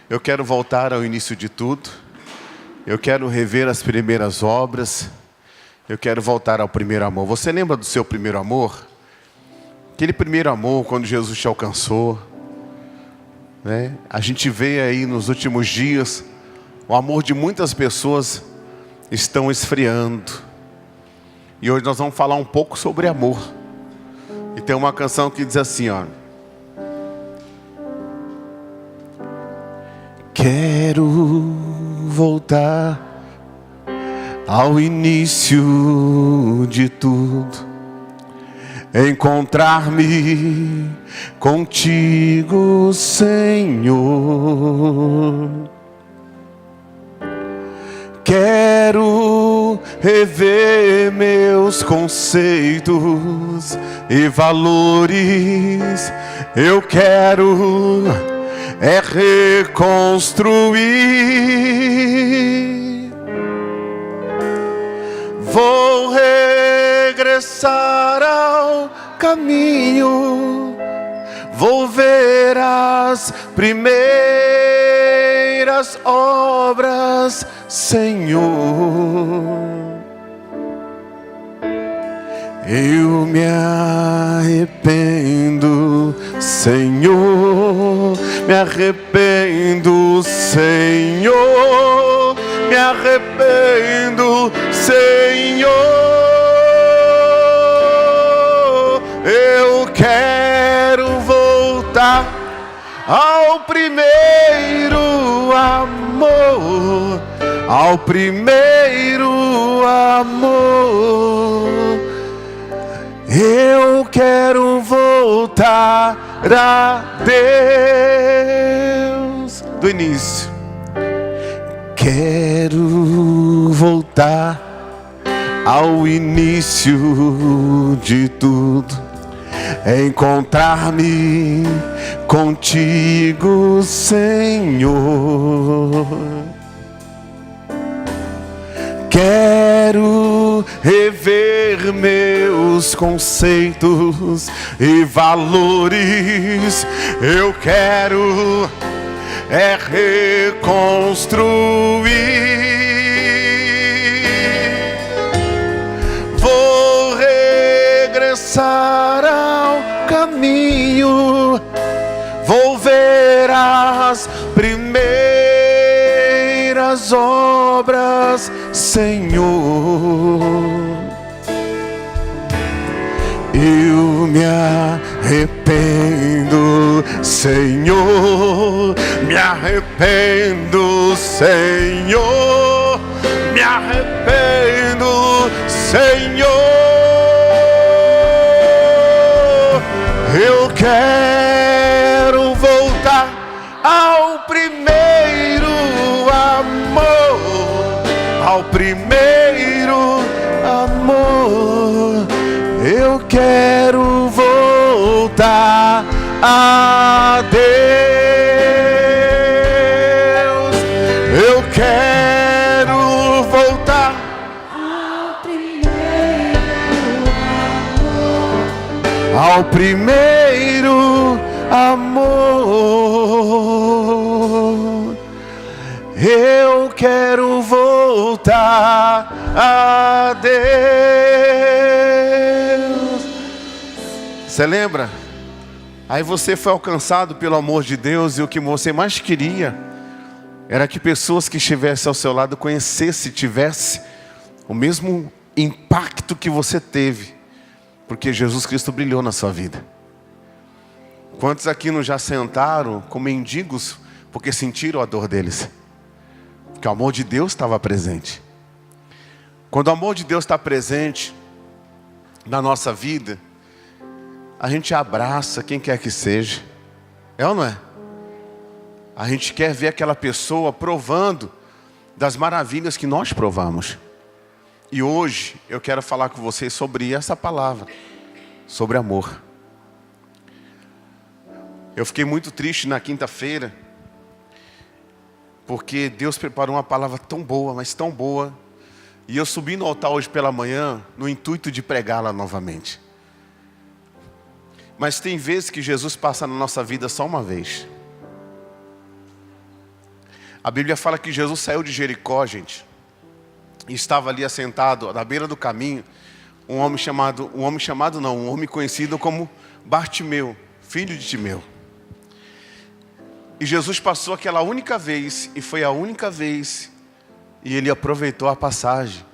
Eu quero voltar ao início de tudo. Eu quero rever as primeiras obras. Eu quero voltar ao primeiro amor. Você lembra do seu primeiro amor? Aquele primeiro amor quando Jesus te alcançou, né? A gente vê aí nos últimos dias o amor de muitas pessoas estão esfriando. E hoje nós vamos falar um pouco sobre amor. E tem uma canção que diz assim, ó: quero voltar ao início de tudo, encontrar-me contigo, Senhor. Quero rever meus conceitos e valores. Eu quero reconstruir. Vou regressar ao caminho. Vou ver as primeiras obras, Senhor. Eu me arrependo, Senhor. Me arrependo, Senhor. Me arrependo, Senhor. Eu quero voltar ao primeiro amor, ao primeiro amor. Eu quero voltar a Deus do início. Quero voltar ao início de tudo, encontrar-me contigo, Senhor. Quero rever meus conceitos e valores. Eu quero reconstruir. Vou regressar ao caminho. Vou ver as primeiras obras, Senhor. Eu me arrependo, Senhor. Me arrependo, Senhor. Me arrependo, Senhor. Eu quero voltar ao primeiro amor, ao primeiro amor. Eu quero voltar a Deus. Eu quero voltar ao primeiro amor, ao primeiro amor. Eu quero voltar a Deus. Você lembra? Aí você foi alcançado pelo amor de Deus e o que você mais queria era que pessoas que estivessem ao seu lado conhecessem, tivessem o mesmo impacto que você teve, porque Jesus Cristo brilhou na sua vida. Quantos aqui não já sentaram com mendigos porque sentiram a dor deles? Porque o amor de Deus estava presente. Quando o amor de Deus está presente na nossa vida, a gente abraça quem quer que seja. É ou não é? A gente quer ver aquela pessoa provando das maravilhas que nós provamos. E hoje eu quero falar com vocês sobre essa palavra, sobre amor. Eu fiquei muito triste na quinta-feira, porque Deus preparou uma palavra tão boa, mas tão boa. E eu subi no altar hoje pela manhã, no intuito de pregá-la novamente. Mas tem vezes que Jesus passa na nossa vida só uma vez. A Bíblia fala que Jesus saiu de Jericó, gente, e estava ali assentado na beira do caminho, um homem conhecido como Bartimeu, filho de Timeu. E Jesus passou aquela única vez, e foi a única vez, e ele aproveitou a passagem.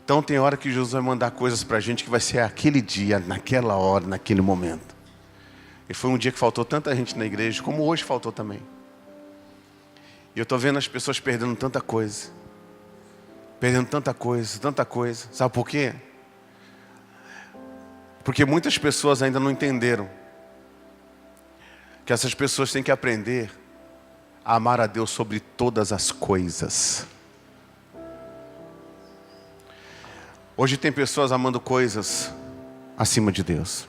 Então tem hora que Jesus vai mandar coisas para a gente que vai ser aquele dia, naquela hora, naquele momento. E foi um dia que faltou tanta gente na igreja, como hoje faltou também. E eu estou vendo as pessoas perdendo tanta coisa. Perdendo tanta coisa, tanta coisa. Sabe por quê? Porque muitas pessoas ainda não entenderam que essas pessoas têm que aprender a amar a Deus sobre todas as coisas. Hoje tem pessoas amando coisas acima de Deus.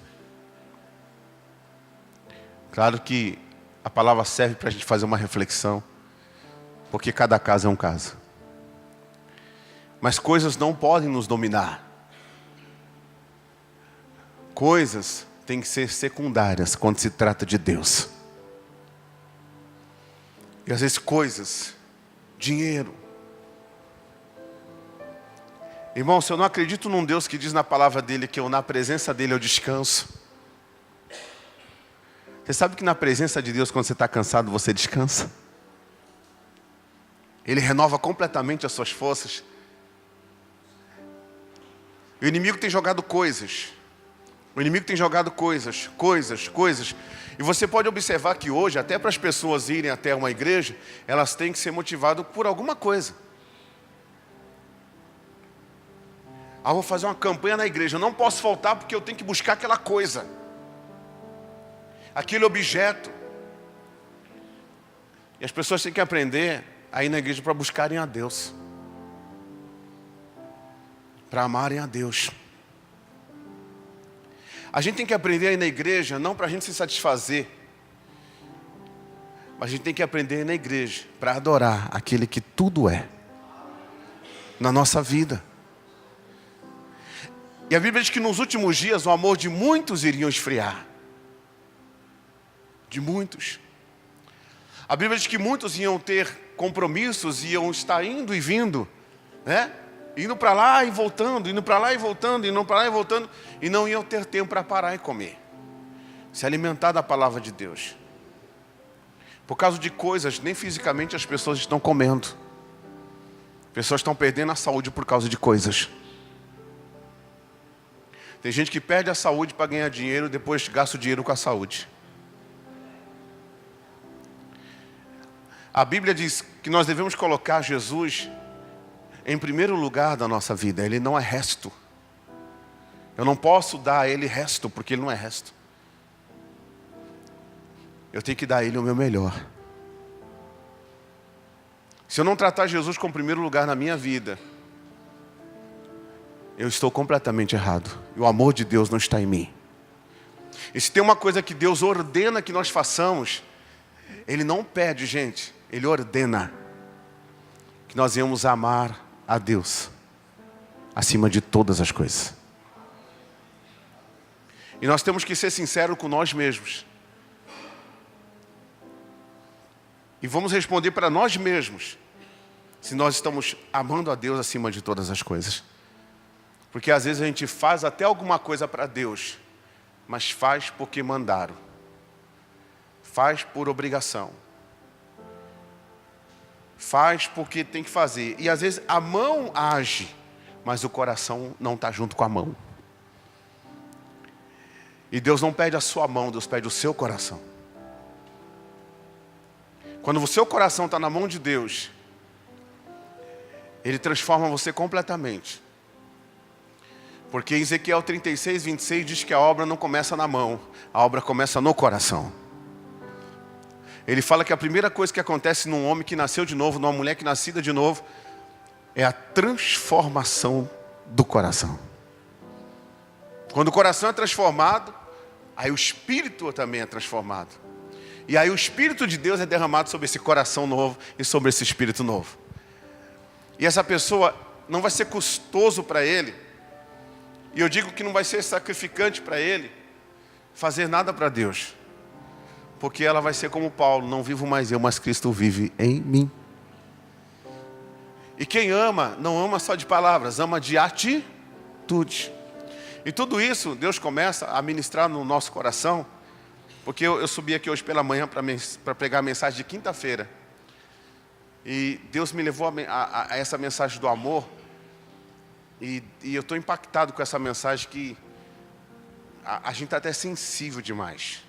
Claro que a palavra serve para a gente fazer uma reflexão, porque cada caso é um caso. Mas coisas não podem nos dominar. Coisas têm que ser secundárias quando se trata de Deus. E às vezes coisas, dinheiro. Irmão, se eu não acredito num Deus que diz na palavra dele que na presença dele eu descanso. Você sabe que na presença de Deus, quando você está cansado, você descansa? Ele renova completamente as suas forças. O inimigo tem jogado coisas. O inimigo tem jogado coisas. E você pode observar que hoje, até para as pessoas irem até uma igreja, elas têm que ser motivadas por alguma coisa. Ah, vou fazer uma campanha na igreja. Eu não posso faltar porque eu tenho que buscar aquela coisa. Aquele objeto. E as pessoas têm que aprender a ir na igreja para buscarem a Deus. Para amarem a Deus. A gente tem que aprender a ir na igreja, não para a gente se satisfazer. Mas a gente tem que aprender a ir na igreja para adorar aquele que tudo é. Na nossa vida. E a Bíblia diz que nos últimos dias o amor de muitos iriam esfriar. De muitos. A Bíblia diz que muitos iam ter compromissos, iam estar indo e vindo, né? Indo para lá e voltando, indo para lá e voltando, indo para lá e voltando, e não iam ter tempo para parar e comer. Se alimentar da palavra de Deus. Por causa de coisas, nem fisicamente as pessoas estão comendo. Pessoas estão perdendo a saúde por causa de coisas. Tem gente que perde a saúde para ganhar dinheiro e depois gasta o dinheiro com a saúde. A Bíblia diz que nós devemos colocar Jesus em primeiro lugar da nossa vida. Ele não é resto. Eu não posso dar a Ele resto, porque Ele não é resto. Eu tenho que dar a Ele o meu melhor. Se eu não tratar Jesus como primeiro lugar na minha vida, eu estou completamente errado. E o amor de Deus não está em mim. E se tem uma coisa que Deus ordena que nós façamos, Ele não pede, gente. Ele ordena que nós venhamos amar a Deus acima de todas as coisas. E nós temos que ser sinceros com nós mesmos. E vamos responder para nós mesmos se nós estamos amando a Deus acima de todas as coisas. Porque às vezes a gente faz até alguma coisa para Deus, mas faz porque mandaram. Faz por obrigação. Faz porque tem que fazer. E às vezes a mão age, mas o coração não está junto com a mão. E Deus não pede a sua mão, Deus pede o seu coração. Quando o seu coração está na mão de Deus, Ele transforma você completamente. Porque em Ezequiel 36, 26 diz que a obra não começa na mão, a obra começa no coração. Ele fala que a primeira coisa que acontece num homem que nasceu de novo, numa mulher que nascida de novo, é a transformação do coração. Quando o coração é transformado, aí o espírito também é transformado. E aí o Espírito de Deus é derramado sobre esse coração novo e sobre esse espírito novo. E essa pessoa não vai ser custoso para ele. E eu digo que não vai ser sacrificante para ele fazer nada para Deus. Porque ela vai ser como Paulo, não vivo mais eu, mas Cristo vive em mim. E quem ama, não ama só de palavras, ama de atitude. E tudo isso, Deus começa a ministrar no nosso coração. Porque eu subi aqui hoje pela manhã para pregar a mensagem de quinta-feira. E Deus me levou a essa mensagem do amor. E eu estou impactado com essa mensagem que a gente está até sensível demais.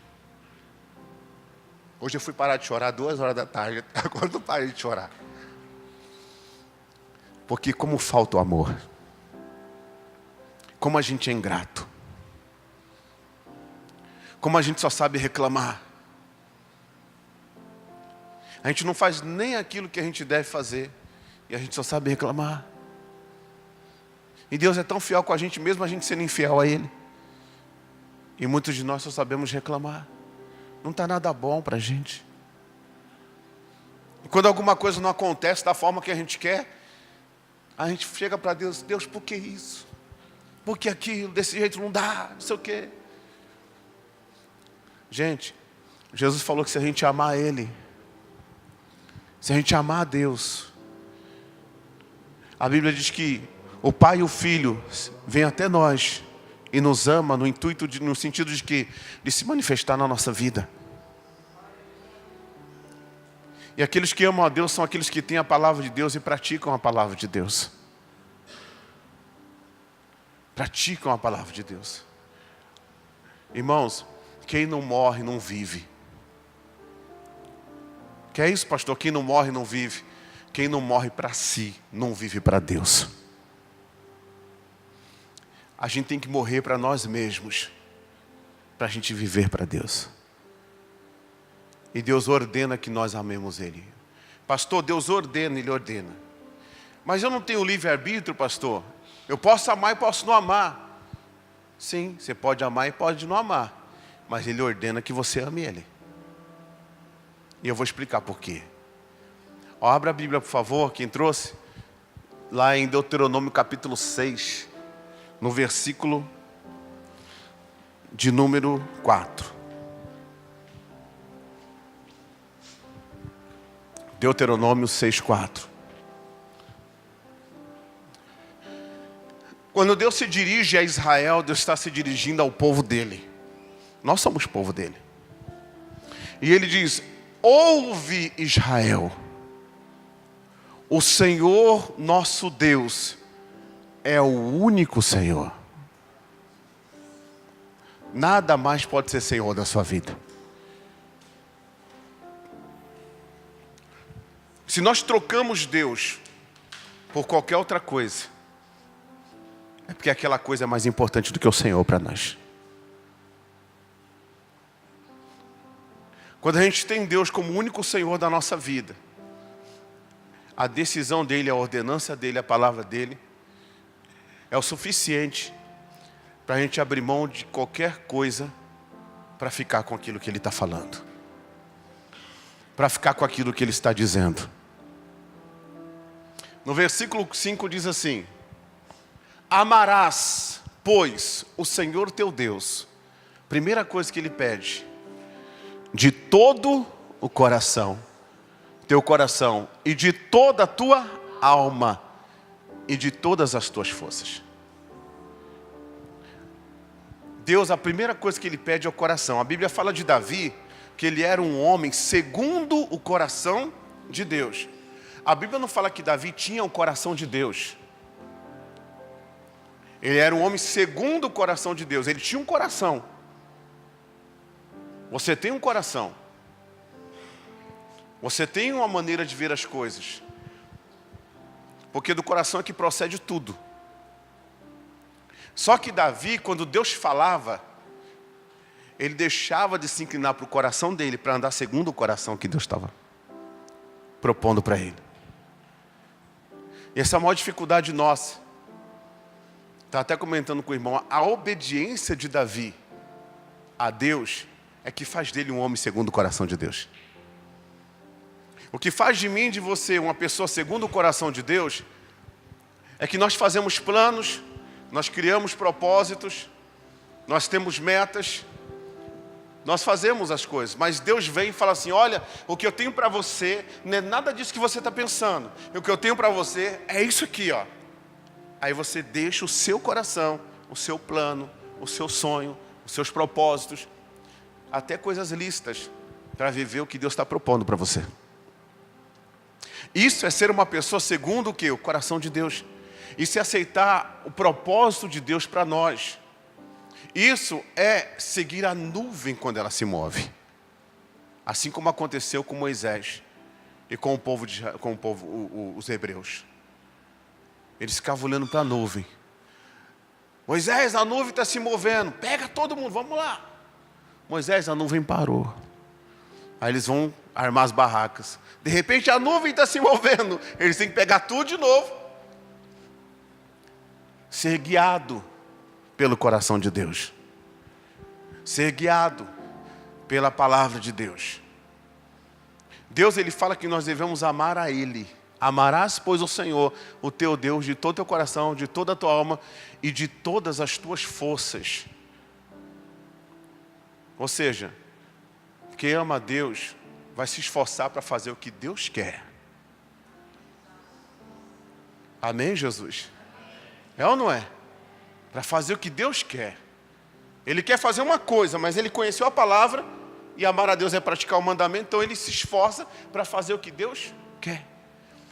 Hoje eu fui parar de chorar 2 horas da tarde. Agora eu não parei de chorar. Porque como falta o amor. Como a gente é ingrato. Como a gente só sabe reclamar. A gente não faz nem aquilo que a gente deve fazer. E a gente só sabe reclamar. E Deus é tão fiel com a gente, mesmo a gente sendo infiel a Ele. E muitos de nós só sabemos reclamar. Não está nada bom para a gente. E quando alguma coisa não acontece da forma que a gente quer, a gente chega para Deus: Deus, por que isso? Por que aquilo? Desse jeito não dá, não sei o quê. Gente, Jesus falou que se a gente amar Ele, se a gente amar a Deus, a Bíblia diz que o Pai e o Filho vêm até nós e nos ama no sentido de que de se manifestar na nossa vida. E aqueles que amam a Deus são aqueles que têm a palavra de Deus e praticam a palavra de Deus. Praticam a palavra de Deus. Irmãos, quem não morre não vive. Que é isso, pastor? Quem não morre não vive. Quem não morre para si não vive para Deus. A gente tem que morrer para nós mesmos, para a gente viver para Deus. E Deus ordena que nós amemos Ele. Pastor, Deus ordena, Ele ordena. Mas eu não tenho livre-arbítrio, pastor. Eu posso amar e posso não amar. Sim, você pode amar e pode não amar. Mas Ele ordena que você ame Ele. E eu vou explicar por quê. Ó, abra a Bíblia, por favor, quem trouxe. Lá em Deuteronômio capítulo 6. No versículo de número 4. Deuteronômio 6:4. Quando Deus se dirige a Israel, Deus está se dirigindo ao povo dele. Nós somos povo dele. E ele diz: ouve, Israel, o Senhor nosso Deus é o único Senhor. Nada mais pode ser Senhor da sua vida. Se nós trocamos Deus por qualquer outra coisa, é porque aquela coisa é mais importante do que o Senhor para nós. Quando a gente tem Deus como o único Senhor da nossa vida, a decisão dEle, a ordenança dEle, a palavra dEle, é o suficiente para a gente abrir mão de qualquer coisa para ficar com aquilo que Ele está falando. Para ficar com aquilo que Ele está dizendo. No versículo 5 diz assim: amarás, pois, o Senhor teu Deus. Primeira coisa que Ele pede: de todo o coração, teu coração, e de toda a tua alma, e de todas as tuas forças. Deus, a primeira coisa que Ele pede é o coração. A Bíblia fala de Davi, que ele era um homem segundo o coração de Deus. A Bíblia não fala que Davi tinha o coração de Deus. Ele era um homem segundo o coração de Deus. Ele tinha um coração. Você tem um coração. Você tem uma maneira de ver as coisas. Porque do coração é que procede tudo. Só que Davi, quando Deus falava, ele deixava de se inclinar para o coração dele, para andar segundo o coração que Deus estava propondo para ele. E essa é a maior dificuldade nossa. Estava até comentando com o irmão, a obediência de Davi a Deus é que faz dele um homem segundo o coração de Deus. O que faz de mim e de você uma pessoa segundo o coração de Deus é que nós fazemos planos, nós criamos propósitos, nós temos metas, Nós fazemos as coisas, mas Deus vem e fala assim: olha, o que eu tenho para você não é nada disso que você está pensando. O que eu tenho para você é isso aqui, ó. Aí você deixa o seu coração, o seu plano, o seu sonho, os seus propósitos, até coisas lícitas, para viver o que Deus está propondo para você. Isso é ser uma pessoa segundo o quê? O coração de Deus. Isso é aceitar o propósito de Deus para nós. Isso é seguir a nuvem quando ela se move. Assim como aconteceu com Moisés e com o povo, os hebreus. Eles ficavam olhando para a nuvem. Moisés, a nuvem está se movendo. Pega todo mundo, vamos lá. Moisés, a nuvem parou. Aí eles vão armar as barracas. De repente a nuvem está se movendo. Eles têm que pegar tudo de novo. Ser guiado pelo coração de Deus. Ser guiado pela palavra de Deus. Deus, Ele fala que nós devemos amar a Ele. Amarás, pois, o Senhor, o teu Deus, de todo o teu coração, de toda a tua alma e de todas as tuas forças. Ou seja, quem ama a Deus vai se esforçar para fazer o que Deus quer. Amém, Jesus? É ou não é? Para fazer o que Deus quer. Ele quer fazer uma coisa, mas ele conheceu a palavra, e amar a Deus é praticar o mandamento, então ele se esforça para fazer o que Deus quer.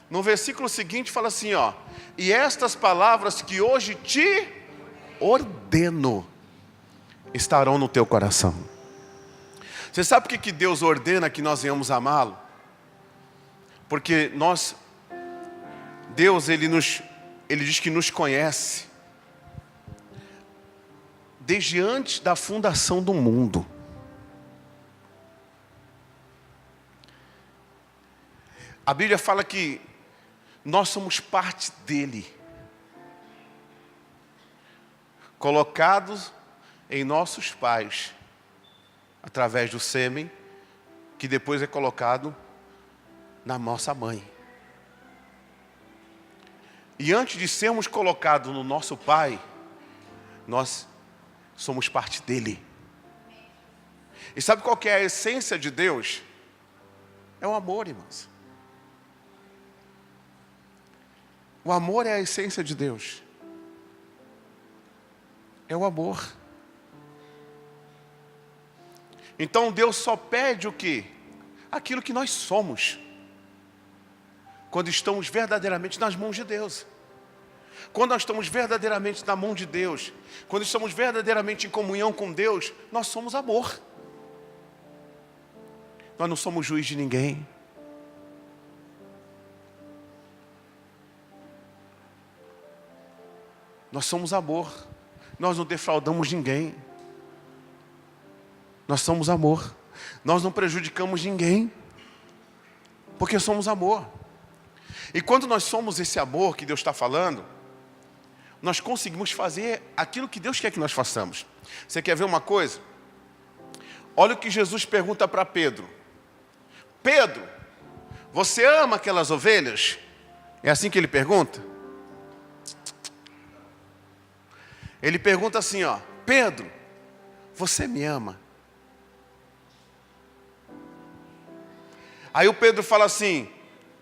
No versículo seguinte fala assim, ó: e estas palavras que hoje te ordeno estarão no teu coração. Você sabe por que Deus ordena que nós venhamos amá-lo? Porque Deus, Ele diz que nos conhece desde antes da fundação do mundo. A Bíblia fala que nós somos parte dele, colocados em nossos pais, através do sêmen, que depois é colocado na nossa mãe. E antes de sermos colocados no nosso pai, nós somos parte dele. E sabe qual que é a essência de Deus? É o amor, irmãos. O amor é a essência de Deus. É o amor. Então Deus só pede o quê? Aquilo que nós somos. Quando estamos verdadeiramente nas mãos de Deus. Quando nós estamos verdadeiramente na mão de Deus, quando estamos verdadeiramente em comunhão com Deus, nós somos amor. Nós não somos juiz de ninguém. Nós somos amor. Nós não defraudamos ninguém. Nós somos amor. Nós não prejudicamos ninguém. Porque somos amor. E quando nós somos esse amor que Deus está falando, nós conseguimos fazer aquilo que Deus quer que nós façamos. Você quer ver uma coisa? Olha o que Jesus pergunta para Pedro. Pedro, você ama aquelas ovelhas? É assim que ele pergunta? Ele pergunta assim, ó: Pedro, você me ama? Aí o Pedro fala assim: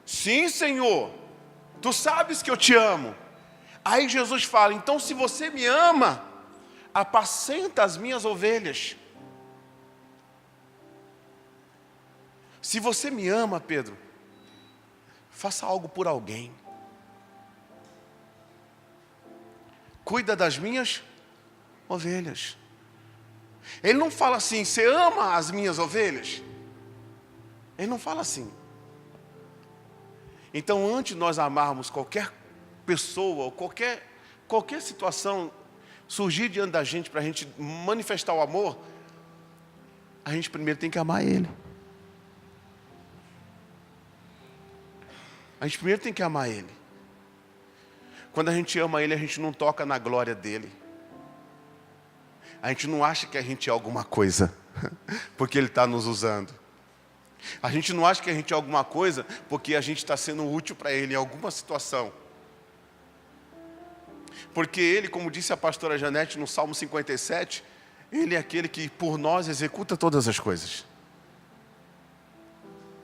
sim, Senhor, tu sabes que eu te amo. Aí Jesus fala: então se você me ama, apacenta as minhas ovelhas. Se você me ama, Pedro, faça algo por alguém. Cuida das minhas ovelhas. Ele não fala assim: você ama as minhas ovelhas? Ele não fala assim. Então, antes de nós amarmos qualquer pessoa, ou qualquer situação surgir diante da gente para a gente manifestar o amor, a gente primeiro tem que amar Ele. A gente primeiro tem que amar Ele. Quando a gente ama Ele, a gente não toca na glória dEle. A gente não acha que a gente é alguma coisa, porque Ele está nos usando. A gente não acha que a gente é alguma coisa, porque a gente está sendo útil para Ele em alguma situação. Porque Ele, como disse a pastora Janete no Salmo 57, Ele é aquele que por nós executa todas as coisas.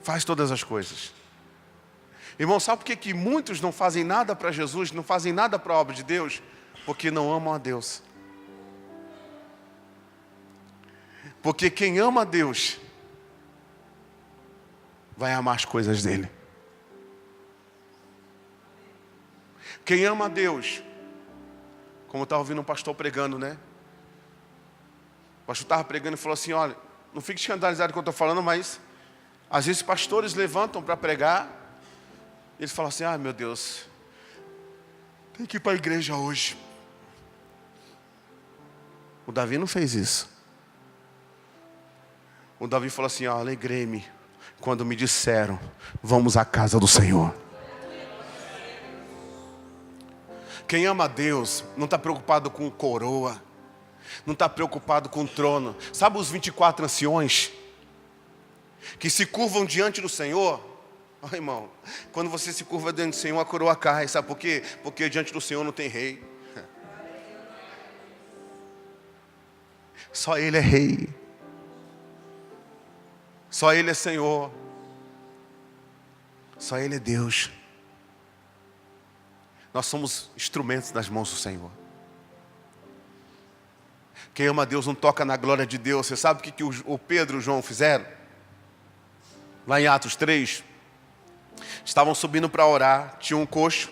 Faz todas as coisas. Irmão, sabe por que muitos não fazem nada para Jesus, não fazem nada para a obra de Deus? Porque não amam a Deus. Porque quem ama a Deus vai amar as coisas dele. Quem ama a Deus, como eu estava ouvindo um pastor pregando, né? O pastor estava pregando e falou assim, olha, não fique escandalizado com o que eu estou falando, mas às vezes pastores levantam para pregar, e eles falam assim, ah, meu Deus, tem que ir para a igreja hoje. O Davi não fez isso. O Davi falou assim, ó, alegrei-me quando me disseram, vamos à casa do Senhor. Quem ama a Deus não está preocupado com coroa, não está preocupado com trono. Sabe os 24 anciões que se curvam diante do Senhor? Oh, irmão, quando você se curva diante do Senhor, a coroa cai. Sabe por quê? Porque diante do Senhor não tem rei. Só Ele é rei. Só Ele é Senhor. Só Ele é Deus. Nós somos instrumentos nas mãos do Senhor. Quem ama a Deus não toca na glória de Deus. Você sabe o que o Pedro e o João fizeram? Lá em Atos 3. Estavam subindo para orar. Tinha um coxo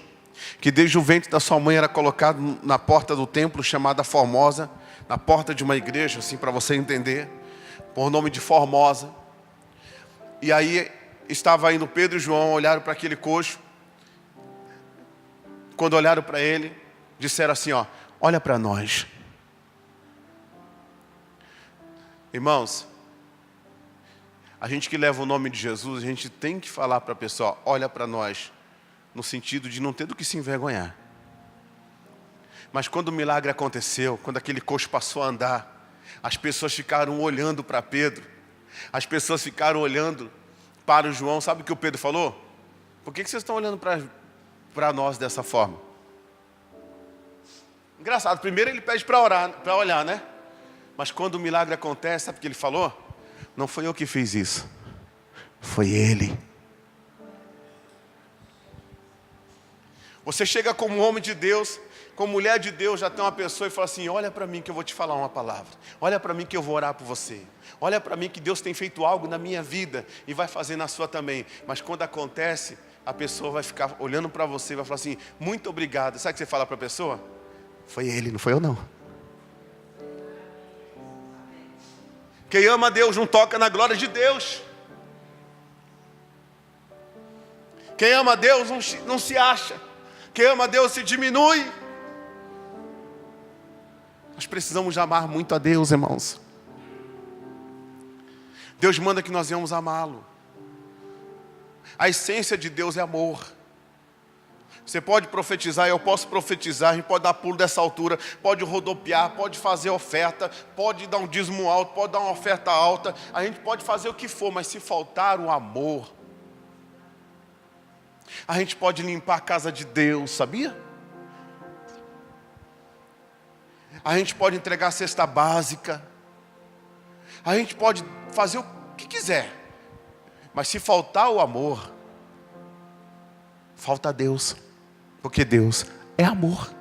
que desde o ventre da sua mãe era colocado na porta do templo chamada Formosa. Na porta de uma igreja, assim para você entender. Por nome de Formosa. E aí estava indo Pedro e João, olharam para aquele coxo. Quando olharam para ele, disseram assim, ó, olha para nós. Irmãos, a gente que leva o nome de Jesus, a gente tem que falar para a pessoa, olha para nós, no sentido de não ter do que se envergonhar. Mas quando o milagre aconteceu, quando aquele coxo passou a andar, as pessoas ficaram olhando para Pedro, as pessoas ficaram olhando para o João. Sabe o que o Pedro falou? Por que vocês estão olhando para nós dessa forma? Engraçado, primeiro ele pede para orar, para olhar, né? Mas quando o milagre acontece, sabe o que ele falou? Não foi eu que fiz isso, foi Ele. Você chega como homem de Deus, como mulher de Deus, já tem uma pessoa e fala assim, olha para mim que eu vou te falar uma palavra. Olha para mim que eu vou orar por você. Olha para mim que Deus tem feito algo na minha vida e vai fazer na sua também. Mas quando acontece, a pessoa vai ficar olhando para você e vai falar assim, muito obrigado. Sabe o que você fala para a pessoa? Foi Ele, não foi eu não. Quem ama a Deus não toca na glória de Deus. Quem ama a Deus não se acha. Quem ama a Deus se diminui. Nós precisamos amar muito a Deus, irmãos. Deus manda que nós venhamos amá-lo. A essência de Deus é amor. Você pode profetizar, eu posso profetizar, a gente pode dar pulo dessa altura, pode rodopiar, pode fazer oferta, pode dar um dízimo alto, pode dar uma oferta alta, a gente pode fazer o que for, mas se faltar o amor, a gente pode limpar a casa de Deus, sabia? A gente pode entregar a cesta básica, a gente pode fazer o que quiser, mas se faltar o amor, falta Deus. Porque Deus é amor.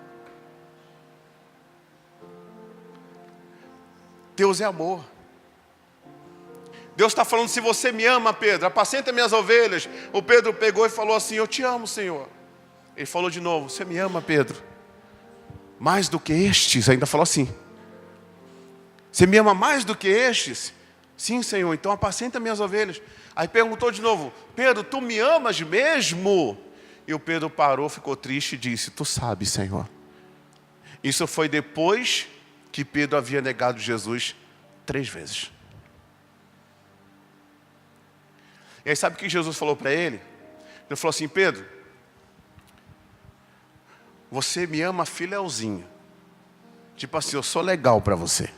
Deus é amor. Deus está falando, se você me ama, Pedro, apacenta minhas ovelhas. O Pedro pegou e falou assim, eu te amo, Senhor. Ele falou de novo, você me ama, Pedro? Mais do que estes, ainda falou assim. Você me ama mais do que estes? Sim, Senhor, então apacenta minhas ovelhas. Aí perguntou de novo, Pedro, tu me amas mesmo? E o Pedro parou, ficou triste e disse, tu sabes, Senhor. Isso foi depois que Pedro havia negado Jesus 3 vezes. E aí sabe o que Jesus falou para ele? Ele falou assim, Pedro, você me ama filéuzinho. Tipo assim, eu sou legal para você.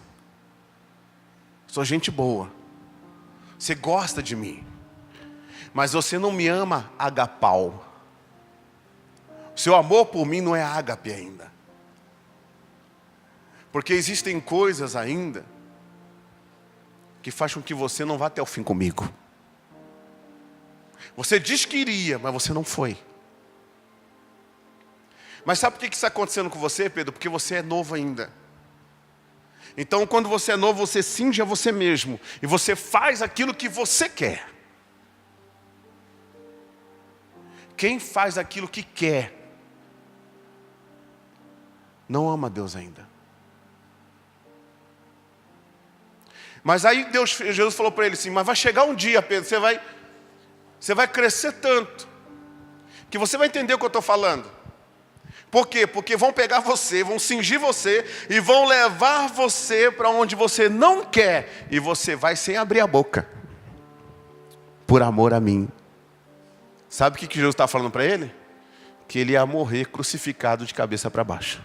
Sou gente boa. Você gosta de mim. Mas você não me ama agapau. Seu amor por mim não é ágape ainda. Porque existem coisas ainda que faz com que você não vá até o fim comigo. Você diz que iria, mas você não foi. Mas sabe por que isso está acontecendo com você, Pedro? Porque você é novo ainda. Então, quando você é novo, você cinge a você mesmo. E você faz aquilo que você quer. Quem faz aquilo que quer, não ama a Deus ainda. Mas aí Jesus falou para ele assim, mas vai chegar um dia, Pedro, você vai crescer tanto, que você vai entender o que eu estou falando. Por quê? Porque vão pegar você, vão cingir você, e vão levar você para onde você não quer, e você vai sem abrir a boca, por amor a mim. Sabe o que Jesus está falando para ele? Que ele ia morrer crucificado de cabeça para baixo,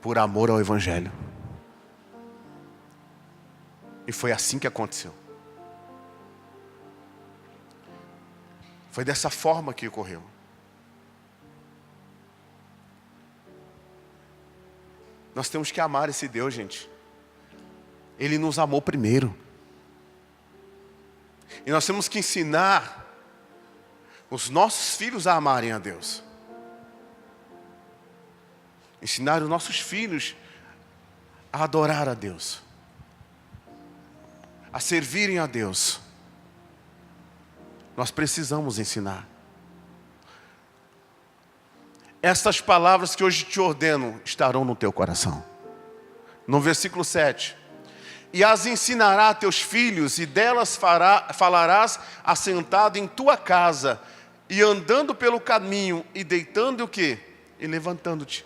por amor ao Evangelho. E foi assim que aconteceu. Foi dessa forma que ocorreu. Nós temos que amar esse Deus, gente. Ele nos amou primeiro. E nós temos que ensinar os nossos filhos a amarem a Deus. Ensinar os nossos filhos a adorar a Deus. A servirem a Deus. Nós precisamos ensinar. Essas palavras que hoje te ordeno estarão no teu coração. No versículo 7. E as ensinará a teus filhos, e delas falarás assentado em tua casa, e andando pelo caminho, e deitando o quê? E levantando-te.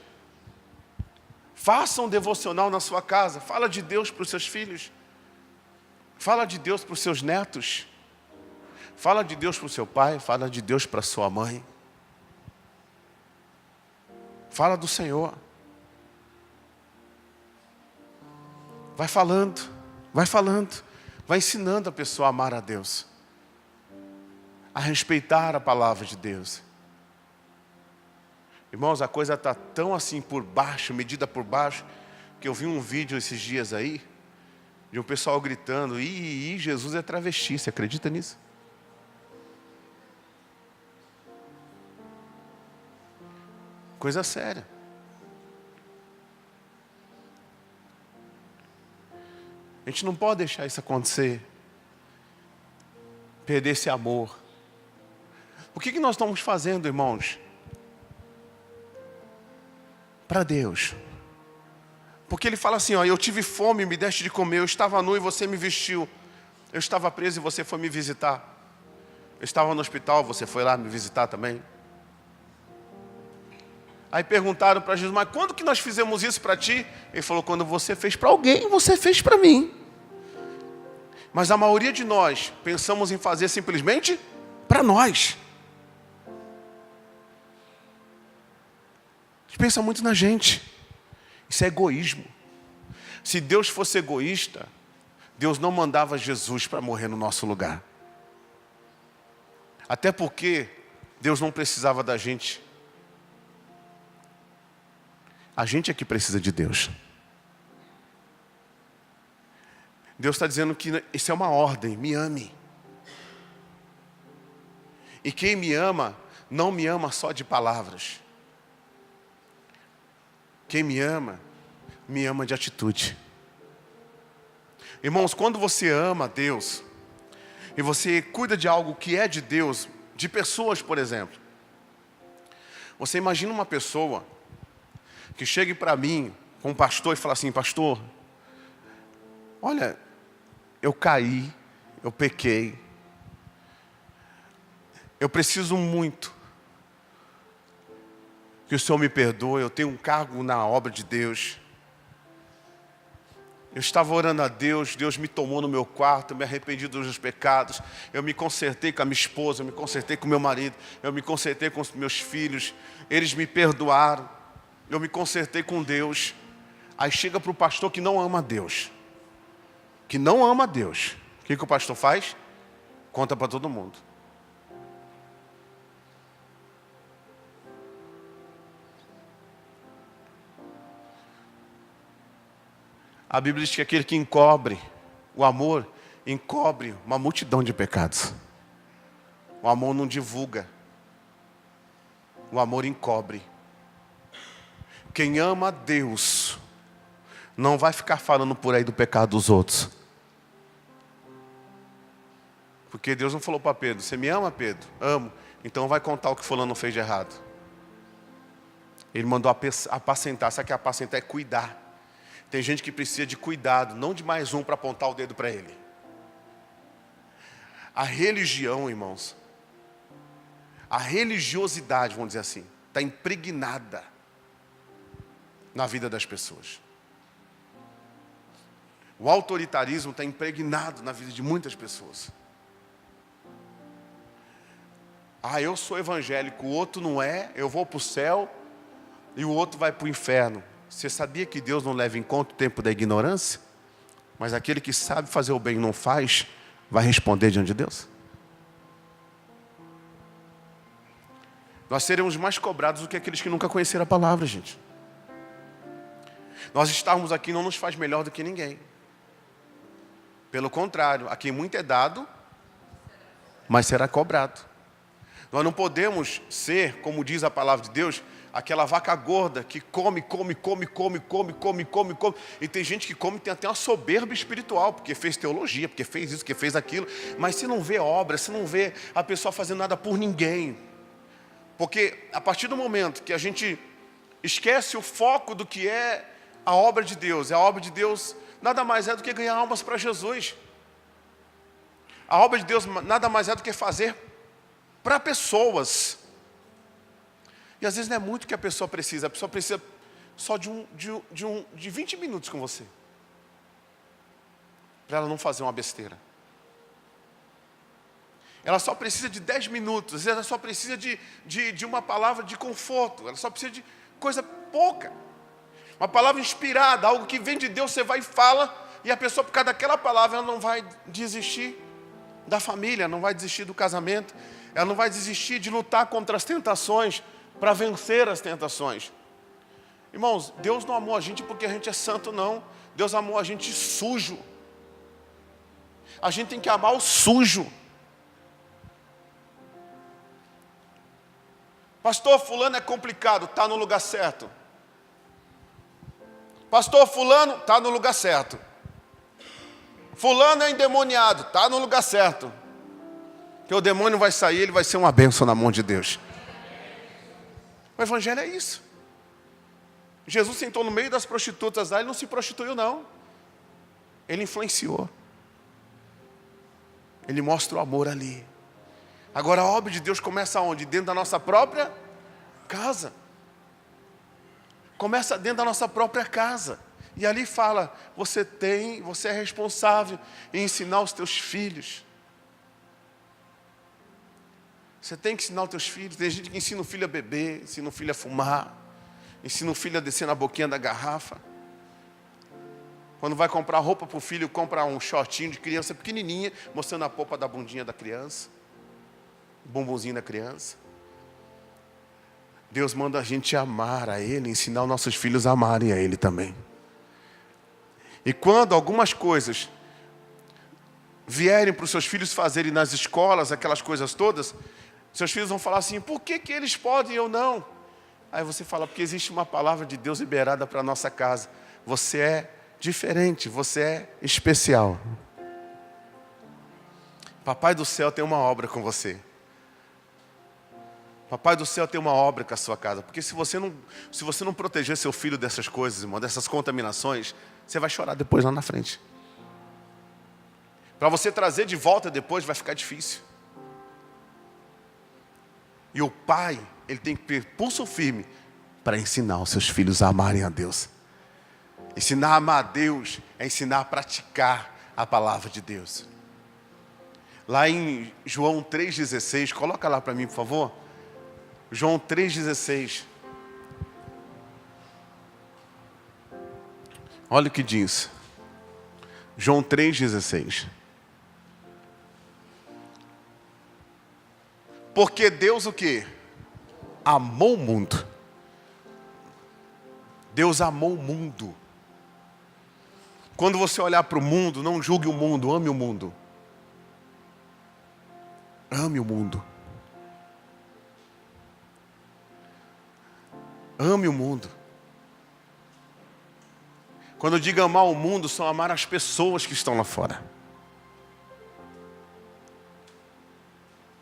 Faça um devocional na sua casa. Fala de Deus para os seus filhos. Fala de Deus para os seus netos. Fala de Deus para o seu pai. Fala de Deus para a sua mãe. Fala do Senhor. Vai falando. Vai falando. Vai ensinando a pessoa a amar a Deus. A respeitar a palavra de Deus. Irmãos, a coisa está tão assim por baixo, medida por baixo, que eu vi um vídeo esses dias aí, de um pessoal gritando, Jesus é travesti, você acredita nisso? Coisa séria. A gente não pode deixar isso acontecer. Perder esse amor. O que nós estamos fazendo, irmãos? Para Deus. Porque Ele fala assim, ó, eu tive fome, me deste de comer, eu estava nu e você me vestiu. Eu estava preso e você foi me visitar. Eu estava no hospital, você foi lá me visitar também. Aí perguntaram para Jesus, mas quando que nós fizemos isso para ti? Ele falou, quando você fez para alguém, você fez para mim. Mas a maioria de nós pensamos em fazer simplesmente para nós. A gente pensa muito na gente. Isso é egoísmo. Se Deus fosse egoísta, Deus não mandava Jesus para morrer no nosso lugar. Até porque Deus não precisava da gente. A gente é que precisa de Deus. Deus está dizendo que isso é uma ordem, me ame. E quem me ama, não me ama só de palavras. Quem me ama de atitude. Irmãos, quando você ama Deus, e você cuida de algo que é de Deus, de pessoas, por exemplo. Você imagina uma pessoa que chegue para mim, com um pastor, e fala assim, pastor, olha, eu caí, eu pequei, eu preciso muito que o Senhor me perdoe, eu tenho um cargo na obra de Deus. Eu estava orando a Deus, Deus me tomou no meu quarto, eu me arrependi dos meus pecados, eu me consertei com a minha esposa, eu me consertei com o meu marido, eu me consertei com os meus filhos, eles me perdoaram, eu me consertei com Deus. Aí chega para o pastor que não ama a Deus, que não ama a Deus. O que o pastor faz? Conta para todo mundo. A Bíblia diz que aquele que encobre O amor encobre uma multidão de pecados. O amor não divulga. O amor encobre. Quem ama a Deus não vai ficar falando por aí do pecado dos outros. Porque Deus não falou para Pedro: você me ama, Pedro? Amo. Então vai contar o que fulano fez de errado. Ele mandou apacentar. Sabe que apacentar é cuidar. Tem gente que precisa de cuidado, não de mais um para apontar o dedo para ele. A religião, irmãos, a religiosidade, vamos dizer assim, está impregnada na vida das pessoas. O autoritarismo está impregnado na vida de muitas pessoas. Ah, eu sou evangélico, o outro não é, eu vou para o céu e o outro vai para o inferno. Você sabia que Deus não leva em conta o tempo da ignorância? Mas aquele que sabe fazer o bem e não faz, vai responder diante de Deus? Nós seremos mais cobrados do que aqueles que nunca conheceram a palavra, gente. Nós estarmos aqui não nos faz melhor do que ninguém. Pelo contrário, a quem muito é dado, mas será cobrado. Nós não podemos ser, como diz a palavra de Deus, aquela vaca gorda que come. E tem gente que come, tem até uma soberba espiritual, porque fez teologia, porque fez isso, porque fez aquilo. Mas se não vê obra, se não vê a pessoa fazendo nada por ninguém. Porque a partir do momento que a gente esquece o foco do que é a obra de Deus, a obra de Deus nada mais é do que ganhar almas para Jesus. A obra de Deus nada mais é do que fazer para pessoas. E às vezes não é muito que a pessoa precisa só de 20 minutos com você. Para ela não fazer uma besteira. Ela só precisa de 10 minutos, às vezes ela só precisa de uma palavra de conforto, ela só precisa de coisa pouca. Uma palavra inspirada, algo que vem de Deus, você vai e fala, e a pessoa, por causa daquela palavra, ela não vai desistir da família, não vai desistir do casamento, ela não vai desistir de lutar contra as tentações, para vencer as tentações. Irmãos, Deus não amou a gente porque a gente é santo, não. Deus amou a gente sujo. A gente tem que amar o sujo. Pastor, fulano é complicado, está no lugar certo. Pastor, fulano está no lugar certo. Fulano é endemoniado, está no lugar certo. Que o demônio vai sair, ele vai ser uma bênção na mão de Deus. O evangelho é isso. Jesus sentou no meio das prostitutas lá, ele não se prostituiu não. Ele influenciou. Ele mostra o amor ali. Agora a obra de Deus começa onde? Dentro da nossa própria casa. Começa dentro da nossa própria casa. E ali fala, você é responsável em ensinar os teus filhos. Você tem que ensinar os teus filhos. Tem gente que ensina o filho a beber, ensina o filho a fumar, ensina o filho a descer na boquinha da garrafa. Quando vai comprar roupa para o filho, compra um shortinho de criança pequenininha, mostrando a polpa da bundinha da criança, o bumbumzinho da criança. Deus manda a gente amar a Ele, ensinar os nossos filhos a amarem a Ele também. E quando algumas coisas vierem para os seus filhos fazerem nas escolas, aquelas coisas todas, seus filhos vão falar assim, por que eles podem e eu não? Aí você fala, porque existe uma palavra de Deus liberada para a nossa casa. Você é diferente, você é especial. Papai do céu tem uma obra com você. Papai do céu tem uma obra com a sua casa. Porque se você não proteger seu filho dessas coisas, irmão, dessas contaminações, você vai chorar depois lá na frente. Para você trazer de volta depois vai ficar difícil. E o pai, ele tem que ter pulso firme para ensinar os seus filhos a amarem a Deus. Ensinar a amar a Deus é ensinar a praticar a palavra de Deus. Lá em João 3,16, coloca lá para mim, por favor. João 3,16. Olha o que diz. João 3,16. Porque Deus o quê? Amou o mundo. Deus amou o mundo Quando você olhar para o mundo, não julgue o mundo, ame o mundo. Ame o mundo. Ame o mundo. Quando eu digo amar o mundo, são amar as pessoas que estão lá fora.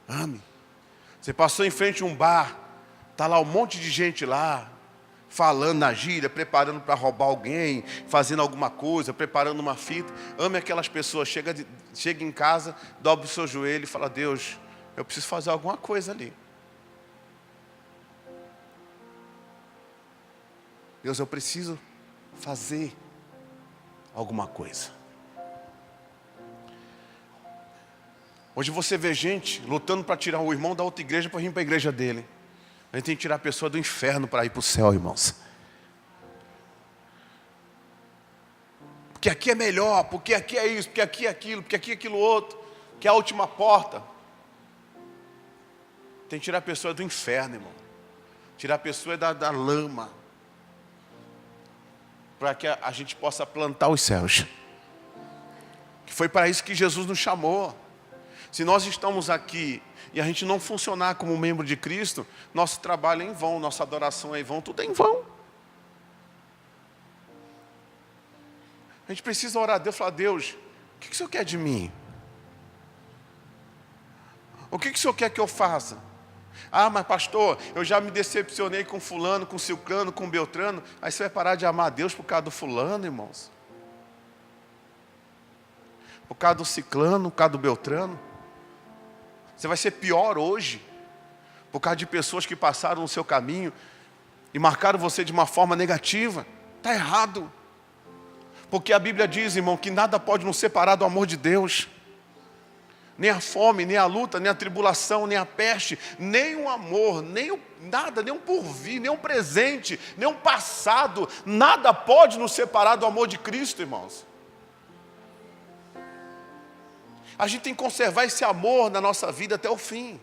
Ame. Você passou em frente a um bar, está lá um monte de gente lá, falando na gíria, preparando para roubar alguém, fazendo alguma coisa, preparando uma fita. Ame aquelas pessoas. Chega em casa, dobra o seu joelho e fala: Deus, eu preciso fazer alguma coisa ali. Deus, eu preciso fazer alguma coisa. Hoje você vê gente lutando para tirar o irmão da outra igreja para vir para a igreja dele. A gente tem que tirar a pessoa do inferno para ir para o céu, irmãos. Porque aqui é melhor, porque aqui é isso, porque aqui é aquilo, porque aqui é aquilo outro, que é a última porta. Tem que tirar a pessoa do inferno, irmão. Tirar a pessoa da lama. Para que a gente possa plantar os céus. Que foi para isso que Jesus nos chamou. Se nós estamos aqui e a gente não funcionar como membro de Cristo, nosso trabalho é em vão, nossa adoração é em vão, tudo é em vão. A gente precisa orar a Deus e falar: Deus, o que o Senhor quer de mim? O que o Senhor quer que eu faça? Ah, mas pastor, eu já me decepcionei com fulano, com ciclano, com beltrano. Aí você vai parar de amar a Deus por causa do fulano, irmãos? Por causa do ciclano, por causa do beltrano? Você vai ser pior hoje, por causa de pessoas que passaram no seu caminho e marcaram você de uma forma negativa. Está errado. Porque a Bíblia diz, irmão, que nada pode nos separar do amor de Deus. Nem a fome, nem a luta, nem a tribulação, nem a peste, nem o amor, nada, nem um porvir, nem um presente, nem um passado. Nada pode nos separar do amor de Cristo, irmãos. A gente tem que conservar esse amor na nossa vida até o fim.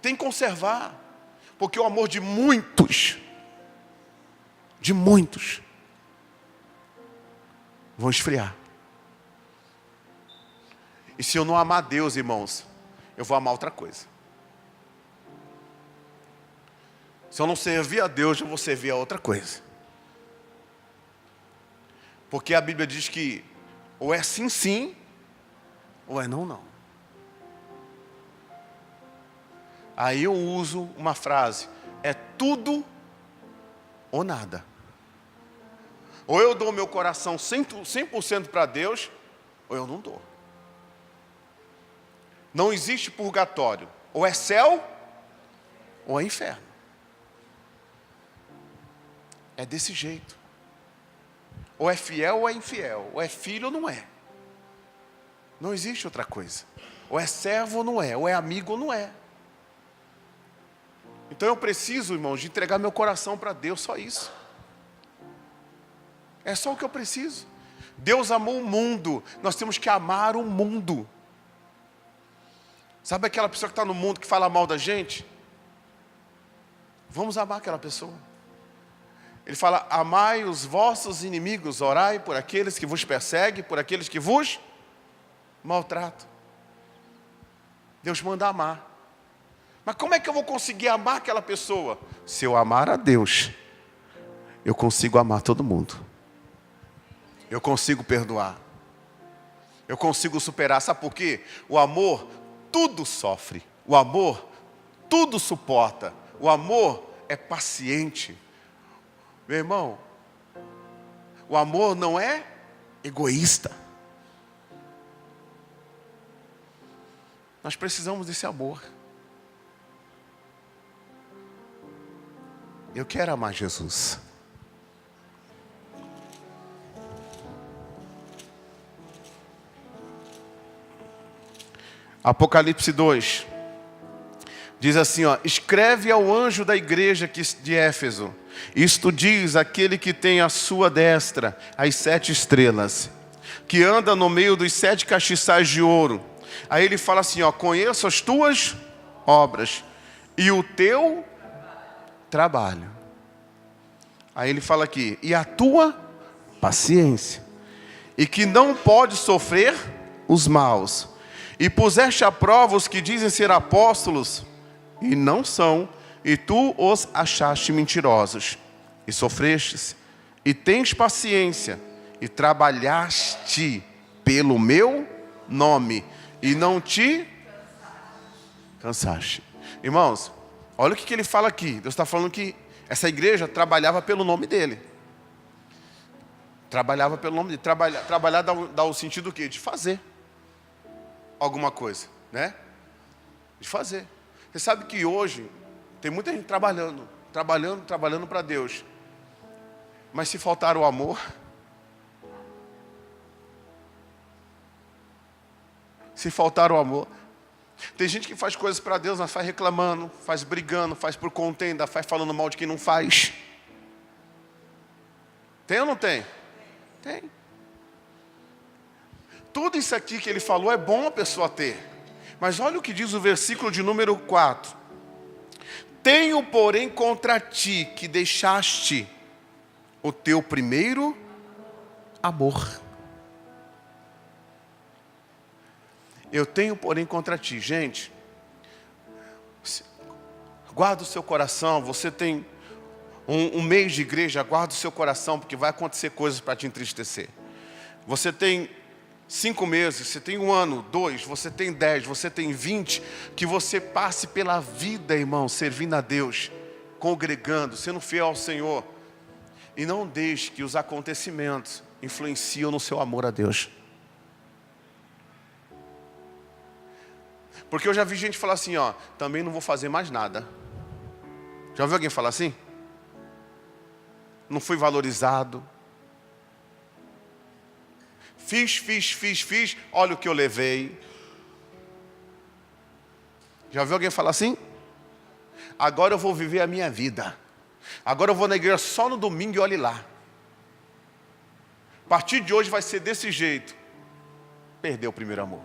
Tem que conservar. Porque o amor de muitos vão esfriar. E se eu não amar Deus, irmãos, eu vou amar outra coisa. Se eu não servir a Deus, eu vou servir a outra coisa. Porque a Bíblia diz que ou é sim, sim, ou é não, não. Aí eu uso uma frase: é tudo ou nada. Ou eu dou meu coração 100% para Deus, ou eu não dou. Não existe purgatório. Ou é céu, ou é inferno. É desse jeito. Ou é fiel ou é infiel. Ou é filho ou não é. Não existe outra coisa. Ou é servo ou não é. Ou é amigo ou não é. Então eu preciso, irmãos, de entregar meu coração para Deus, só isso. É só o que eu preciso. Deus amou o mundo. Nós temos que amar o mundo. Sabe aquela pessoa que está no mundo que fala mal da gente? Vamos amar aquela pessoa. Ele fala: amai os vossos inimigos, orai por aqueles que vos perseguem, por aqueles que vos maltratam. Deus manda amar. Mas como é que eu vou conseguir amar aquela pessoa? Se eu amar a Deus, eu consigo amar todo mundo. Eu consigo perdoar. Eu consigo superar. Sabe por quê? O amor tudo sofre. O amor tudo suporta. O amor é paciente. Meu irmão, o amor não é egoísta. Nós precisamos desse amor. Eu quero amar Jesus. Apocalipse 2 diz assim, ó: escreve ao anjo da igreja de Éfeso: isto diz aquele que tem à sua destra as 7 estrelas, que anda no meio dos 7 castiçais de ouro. Aí ele fala assim, ó: conheço as tuas obras e o teu trabalho. Aí ele fala aqui: e a tua paciência, e que não pode sofrer os maus, e puseste à prova os que dizem ser apóstolos, e não são, e tu os achaste mentirosos, e sofrestes, e tens paciência, e trabalhaste pelo meu nome, e não te cansaste. Irmãos, olha o que ele fala aqui. Deus está falando que essa igreja trabalhava pelo nome dele. Trabalhava pelo nome dele. Trabalhar dá o sentido do quê? De fazer alguma coisa, né? De fazer. Você sabe que hoje tem muita gente trabalhando para Deus. Mas se faltar o amor, tem gente que faz coisas para Deus, mas faz reclamando, faz brigando, faz por contenda, faz falando mal de quem não faz. Tem ou não tem? Tem. Tudo isso aqui que ele falou é bom a pessoa ter. Mas olha o que diz o versículo de número 4. Tenho, porém, contra ti que deixaste o teu primeiro amor. Eu tenho, porém, contra ti. Gente, guarda o seu coração. Você tem um mês de igreja, guarda o seu coração, porque vai acontecer coisas para te entristecer. Você tem 5 meses, você tem 1 ano, 2, você tem 10, você tem 20, que você passe pela vida, irmão, servindo a Deus, congregando, sendo fiel ao Senhor. E não deixe que os acontecimentos influenciem no seu amor a Deus. Porque eu já vi gente falar assim, ó, também não vou fazer mais nada. Já ouviu alguém falar assim? Não fui valorizado. Fiz, olha o que eu levei. Já ouviu alguém falar assim? Agora eu vou viver a minha vida. Agora eu vou na igreja só no domingo e olhe lá. A partir de hoje vai ser desse jeito. Perdeu o primeiro amor.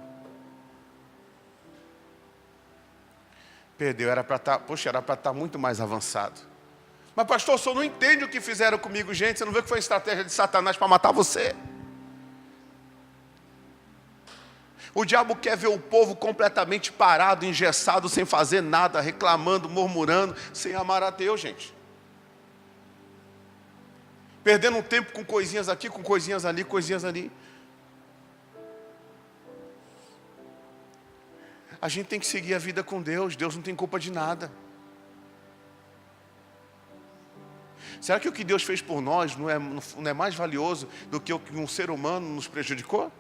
Perdeu, era para estar muito mais avançado. Mas pastor, o senhor não entende o que fizeram comigo, gente. Você não vê que foi uma estratégia de Satanás para matar você? O diabo quer ver o povo completamente parado, engessado, sem fazer nada, reclamando, murmurando, sem amar a Deus, gente. Perdendo um tempo com coisinhas aqui, com coisinhas ali, coisinhas ali. A gente tem que seguir a vida com Deus. Deus não tem culpa de nada. Será que o que Deus fez por nós não é mais valioso do que o que um ser humano nos prejudicou?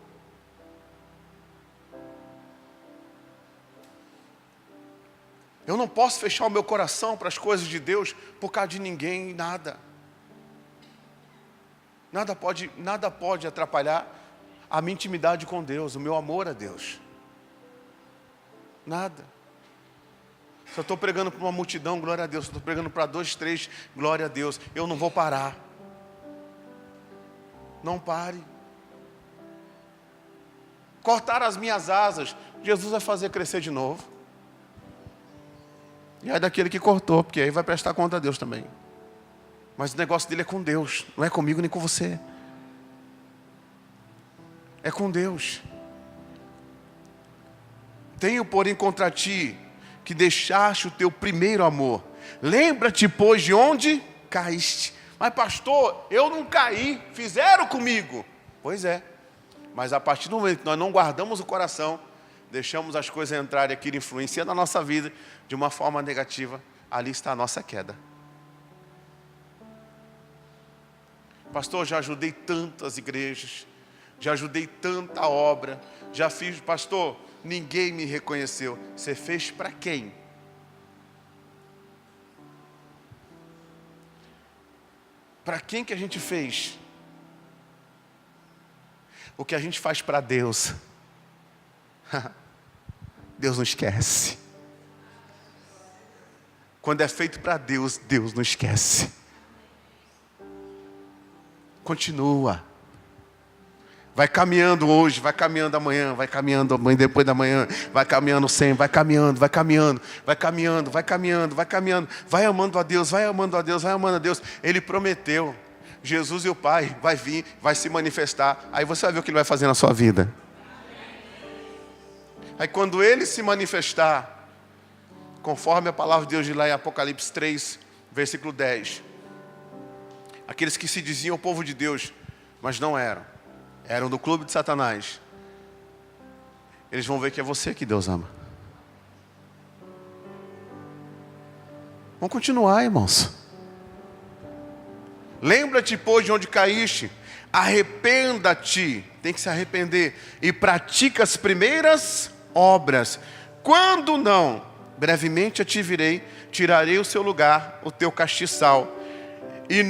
Eu não posso fechar o meu coração para as coisas de Deus por causa de ninguém e nada. Nada pode atrapalhar a minha intimidade com Deus, o meu amor a Deus. Nada. Se eu estou pregando para uma multidão, glória a Deus. Se eu estou pregando para 2, 3, glória a Deus. Eu não vou parar. Não pare. Cortar as minhas asas, Jesus vai fazer crescer de novo. E aí daquele que cortou, porque aí vai prestar conta a Deus também. Mas o negócio dele é com Deus, não é comigo nem com você. É com Deus. Tenho, porém, contra ti que deixaste o teu primeiro amor. Lembra-te, pois, de onde caíste. Mas pastor, eu não caí, fizeram comigo. Pois é, mas a partir do momento que nós não guardamos o coração, deixamos as coisas entrarem aqui, influenciando a nossa vida de uma forma negativa, ali está a nossa queda. Pastor, já ajudei tantas igrejas, já ajudei tanta obra, já fiz, pastor, ninguém me reconheceu. Você fez para quem? Para quem que a gente fez? O que a gente faz para Deus, Deus não esquece. Quando é feito para Deus, Deus não esquece. Continua. Vai caminhando hoje, vai caminhando amanhã, vai caminhando amanhã, depois da manhã, vai caminhando sempre, vai caminhando, vai caminhando, vai caminhando, vai caminhando, vai caminhando, vai amando a Deus, vai amando a Deus, vai amando a Deus. Ele prometeu. Jesus e o Pai vai vir, vai se manifestar. Aí você vai ver o que Ele vai fazer na sua vida. Aí quando Ele se manifestar, conforme a palavra de Deus diz lá em Apocalipse 3, versículo 10. Aqueles que se diziam o povo de Deus, mas não eram. Eram do clube de Satanás. Eles vão ver que é você que Deus ama. Vamos continuar, irmãos. Lembra-te, pois, de onde caíste. Arrependa-te. Tem que se arrepender. E pratica as primeiras obras. Quando não, brevemente a te virei, tirarei o seu lugar, o teu castiçal. E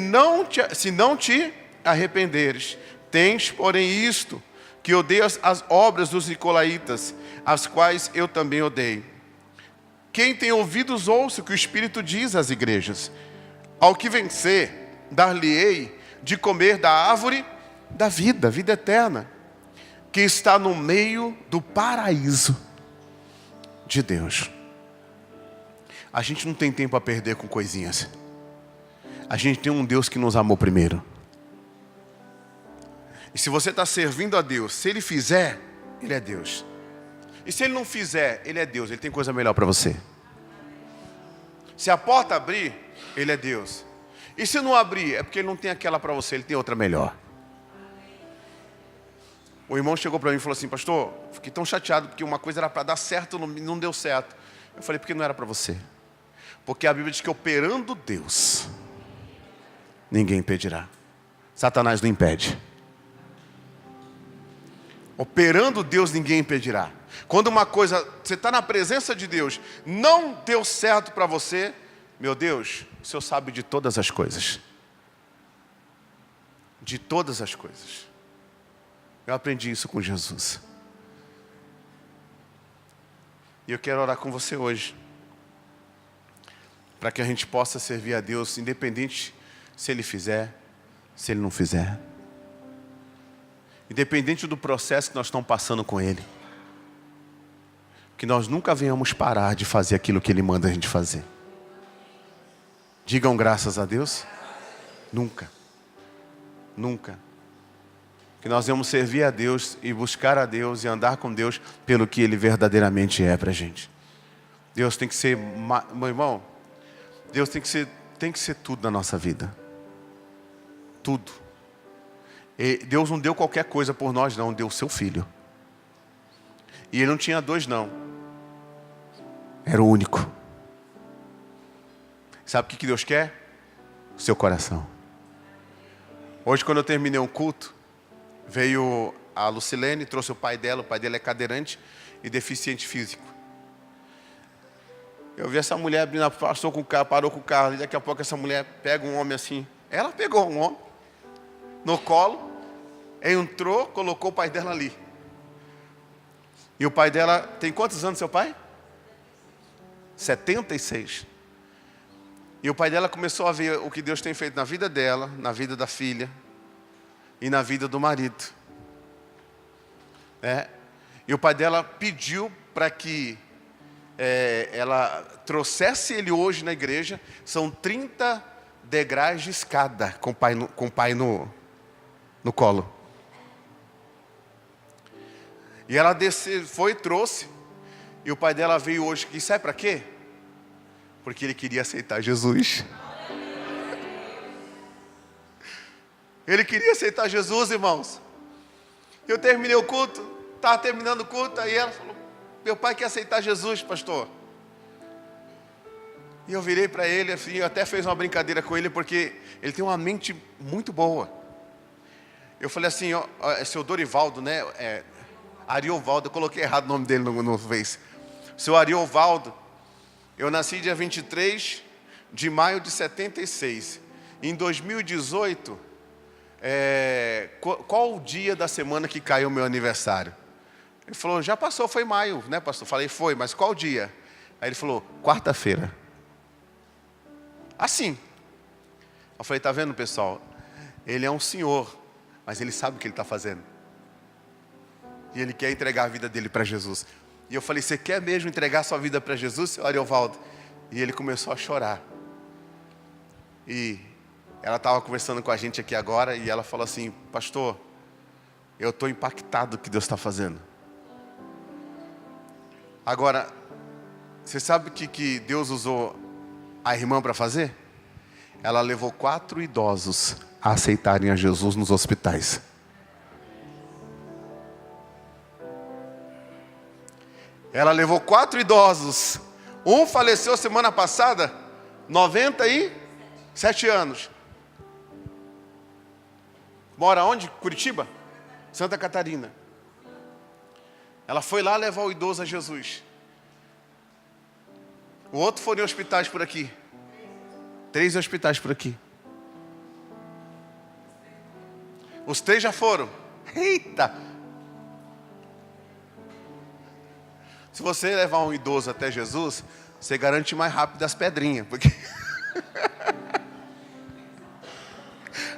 se não te arrependeres, tens, porém, isto, que odeias as obras dos nicolaítas, as quais eu também odeio. Quem tem ouvidos, ouça o que o Espírito diz às igrejas. Ao que vencer, dar-lhe-ei de comer da árvore da vida, vida eterna, que está no meio do paraíso de Deus. A gente não tem tempo a perder com coisinhas. A gente tem um Deus que nos amou primeiro. E se você está servindo a Deus, se Ele fizer, Ele é Deus. E se Ele não fizer, Ele é Deus. Ele tem coisa melhor para você. Se a porta abrir, Ele é Deus. E se não abrir, é porque Ele não tem aquela para você, Ele tem outra melhor. O irmão chegou para mim e falou assim: pastor, fiquei tão chateado porque uma coisa era para dar certo, não deu certo. Eu falei: porque não era para você. Porque a Bíblia diz que operando Deus, ninguém impedirá. Satanás não impede. Operando Deus, ninguém impedirá. Quando uma coisa, você está na presença de Deus, não deu certo para você, meu Deus, o Senhor sabe de todas as coisas. De todas as coisas. Eu aprendi isso com Jesus. E eu quero orar com você hoje, para que a gente possa servir a Deus, independente se Ele fizer, se Ele não fizer. Independente do processo que nós estamos passando com Ele. Que nós nunca venhamos parar de fazer aquilo que Ele manda a gente fazer. Digam graças a Deus. Nunca. Nunca. Que nós vamos servir a Deus e buscar a Deus e andar com Deus pelo que Ele verdadeiramente é para a gente. Deus tem que ser, meu irmão, Deus tem que ser tudo na nossa vida. Tudo. E Deus não deu qualquer coisa por nós, não. Deu o seu Filho. E Ele não tinha dois, não. Era o único. Sabe o que Deus quer? O seu coração. Hoje, quando eu terminei um culto, veio a Lucilene, trouxe o pai dela é cadeirante e deficiente físico. Eu vi essa mulher abrindo, passou com o carro, parou com o carro, e daqui a pouco essa mulher pega um homem assim. Ela pegou um homem no colo, entrou, colocou o pai dela ali. E o pai dela, tem quantos anos seu pai? 76. E o pai dela começou a ver o que Deus tem feito na vida dela, na vida da filha e na vida do marido. E o pai dela pediu para que ela trouxesse ele hoje na igreja. São 30 degraus de escada com o pai no colo. E ela desceu, foi e trouxe. E o pai dela veio hoje aqui, sabe para quê? Porque ele queria aceitar Jesus. Ele queria aceitar Jesus, irmãos. Eu terminei o culto, estava terminando o culto, aí ela falou: meu pai quer aceitar Jesus, pastor. E eu virei para ele, assim, eu até fiz uma brincadeira com ele, porque ele tem uma mente muito boa. Eu falei assim: ó, seu Dorivaldo, né? Ariovaldo, eu coloquei errado o nome dele no Face. Seu Ariovaldo, eu nasci dia 23 de maio de 76. Em 2018, qual o dia da semana que caiu o meu aniversário? Ele falou: já passou, foi maio, né, pastor? Falei: foi, mas qual dia? Aí ele falou: quarta-feira. Assim. Eu falei: tá vendo, pessoal? Ele é um senhor, mas ele sabe o que ele está fazendo. E ele quer entregar a vida dele para Jesus. E eu falei: você quer mesmo entregar sua vida para Jesus, seu Ariovaldo? E ele começou a chorar. E Ela estava conversando com a gente aqui agora e ela falou assim: pastor, eu estou impactado com o que Deus está fazendo. Agora, você sabe o que Deus usou a irmã para fazer? Ela levou 4 idosos a aceitarem a Jesus nos hospitais. Ela levou 4 idosos. Um faleceu semana passada, 97 anos. Mora onde? Curitiba? Santa Catarina. Ela foi lá levar o idoso a Jesus. O outro foi em hospitais por aqui. 3 hospitais por aqui. Os 3 já foram. Eita! Se você levar um idoso até Jesus, você garante mais rápido as pedrinhas. Porque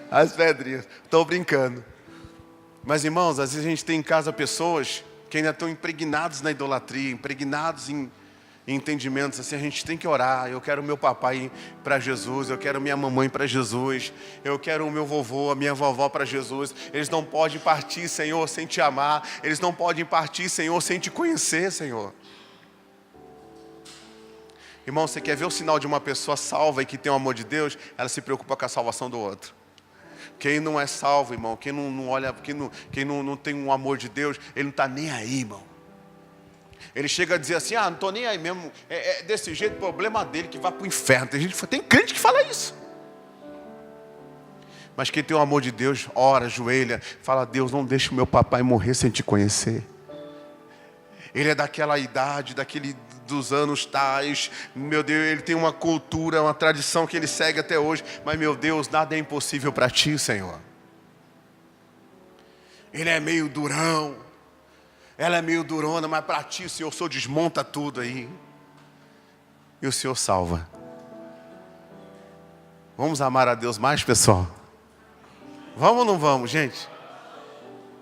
as pedrinhas. Estou brincando. Mas, irmãos, às vezes a gente tem em casa pessoas que ainda estão impregnados na idolatria, impregnados em entendimentos assim. A gente tem que orar. Eu quero meu papai para Jesus, eu quero minha mamãe para Jesus, eu quero o meu vovô, a minha vovó para Jesus. Eles não podem partir, Senhor, sem te amar. Eles não podem partir, Senhor, sem te conhecer, Senhor. Irmão, você quer ver o sinal de uma pessoa salva e que tem o amor de Deus? Ela se preocupa com a salvação do outro. Quem não é salvo, irmão, quem não olha, quem não tem um amor de Deus, ele não está nem aí, irmão. Ele chega a dizer assim: não estou nem aí mesmo, é desse jeito, problema dele, que vai para o inferno. Tem crente que fala isso. Mas quem tem o amor de Deus, ora, ajoelha, fala: Deus, não deixe o meu papai morrer sem te conhecer. Ele é daquela idade, dos anos tais, meu Deus, ele tem uma cultura, uma tradição que ele segue até hoje, mas meu Deus, nada é impossível para ti, Senhor. Ele é meio durão, ela é meio durona, mas para ti, Senhor, o Senhor desmonta tudo aí, e o Senhor salva. Vamos amar a Deus mais, pessoal? Vamos ou não vamos, gente?